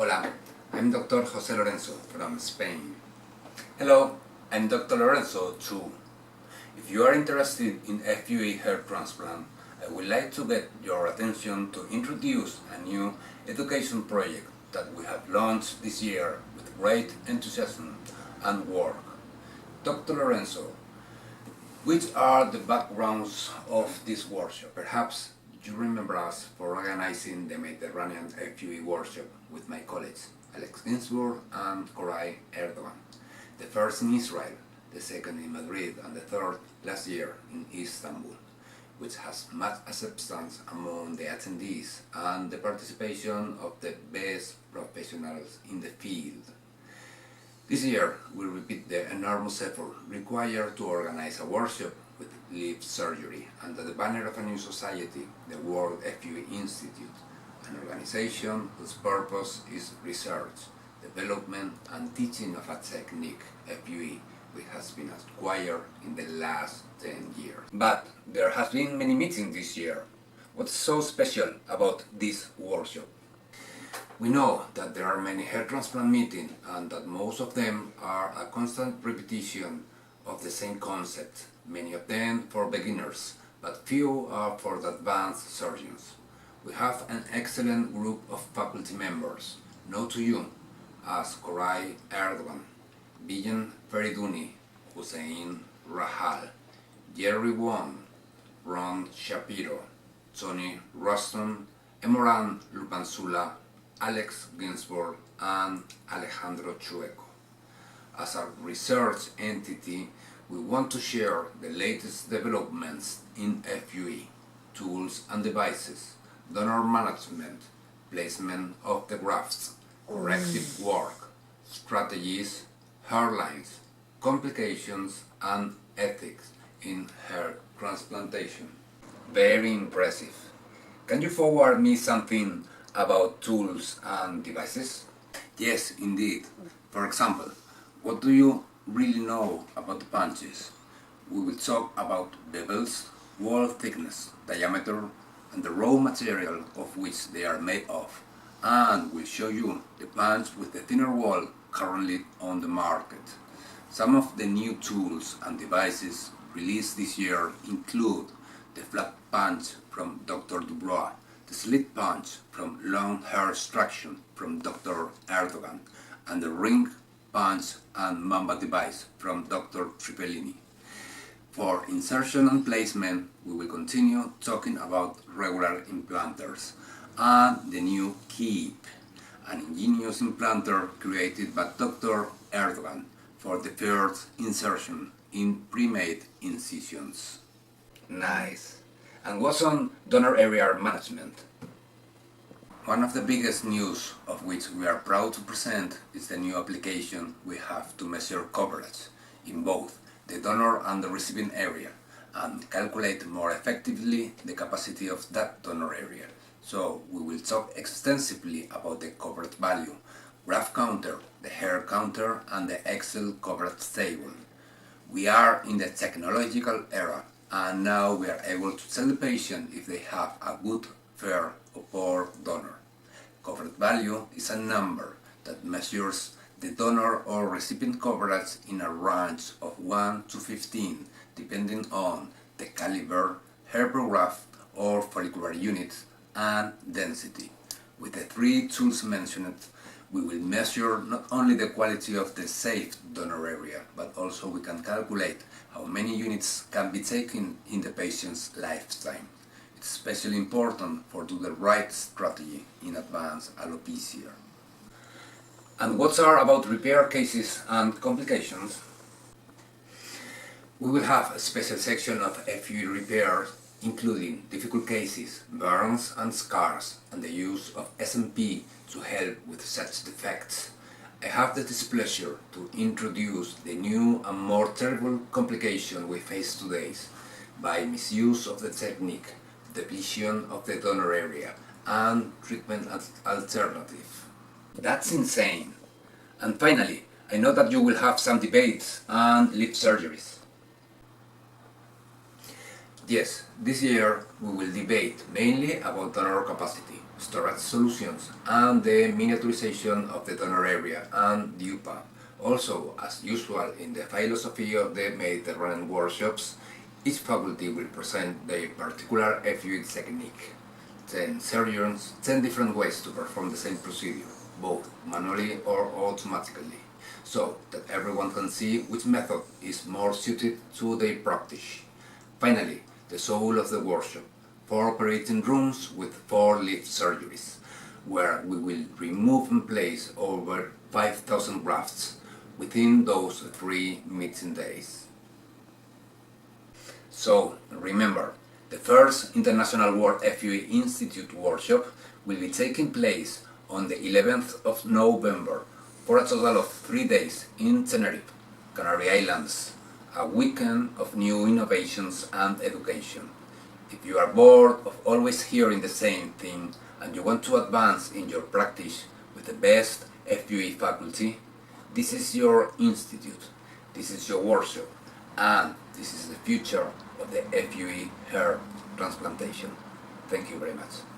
Hola, I'm Dr. Jose Lorenzo from Spain. Hello, I'm Dr. Lorenzo too. If you are interested in FUE hair transplant, I would like to get your attention to introduce a new education project that we have launched this year with great enthusiasm and work. Dr. Lorenzo, which are the backgrounds of this workshop? Perhaps you remember us for organizing the Mediterranean FUE workshop with my colleagues Alex Ginsburg and Koray Erdogan. The first in Israel, the second in Madrid, and the third last year in Istanbul, which has much acceptance among the attendees and the participation of the best professionals in the field. This year, we repeat the enormous effort required to organize a workshop with lip surgery under the banner of a new society, the World FUE Institute, an organization whose purpose is research, development and teaching of a technique, FUE, which has been acquired in the last 10 years. But there has been many meetings this year. What's so special about this workshop? We know that there are many hair transplant meetings and that most of them are a constant repetition of the same concept, many of them for beginners, but few are for the advanced surgeons. We have an excellent group of faculty members, known to you as Koray Erdogan, Bijan Feriduni, Hussein Rahal, Jerry Wong, Ron Shapiro, Tony Ruston, Emoran Lupansula, Alex Ginsburg and Alejandro Chueco. As a research entity, we want to share the latest developments in FUE, tools and devices, donor management, placement of the grafts, corrective work, strategies, hairlines, complications and ethics in hair transplantation. Very impressive. Can you forward me something about tools and devices? Yes, indeed. For example, what do you really know about the punches? We will talk about bevels, wall thickness, diameter, and the raw material of which they are made of, and we'll show you the punch with the thinner wall currently on the market. Some of the new tools and devices released this year include the flat punch from Dr. Dubois, the slit punch from long hair extraction from Dr. Erdogan, and the ring punch and mamba device from Dr. Tripellini. For insertion and placement, we will continue talking about regular implanters and the new Keep, an ingenious implanter created by Dr. Erdogan for the first insertion in pre-made incisions. Nice. And what's on donor area management? One of the biggest news of which we are proud to present is the new application we have to measure coverage in both the donor and the receiving area and calculate more effectively the capacity of that donor area. So we will talk extensively about the coverage value, graft counter, the hair counter and the Excel coverage table. We are in the technological era and now we are able to tell the patient if they have a good, fair or poor donor. Coverage value is a number that measures the donor or recipient coverage in a range of 1 to 15 depending on the caliber, hair per graft or follicular unit and density. With the three tools mentioned, we will measure not only the quality of the saved donor area, but also we can calculate how many units can be taken in the patient's lifetime. It's especially important for do the right strategy in advanced alopecia. And what are about repair cases and complications? We will have a special section of FUE repair, including difficult cases, burns and scars, and the use of SMP to help with such defects. I have the displeasure to introduce the new and more terrible complication we face today by misuse of the technique, depletion of the donor area, and treatment alternative. That's insane. And finally, I know that you will have some debates and lip surgeries. Yes, this year we will debate mainly about donor capacity, storage solutions, and the miniaturization of the donor area and the UPA. Also, as usual in the philosophy of the Mediterranean workshops, each faculty will present their particular FUE technique. 10 surgeons, 10 different ways to perform the same procedure, both manually or automatically, so that everyone can see which method is more suited to their practice. Finally, the soul of the workshop, 4 operating rooms with 4 lift surgeries, where we will remove and place over 5,000 grafts within those 3 meeting days. So, remember, the first International World FUE Institute workshop will be taking place on the 11th of November for a total of 3 days in Tenerife, Canary Islands, a weekend of new innovations and education. If you are bored of always hearing the same thing and you want to advance in your practice with the best FUE faculty, this is your institute, this is your workshop, and this is the future of the FUE hair transplantation. Thank you very much.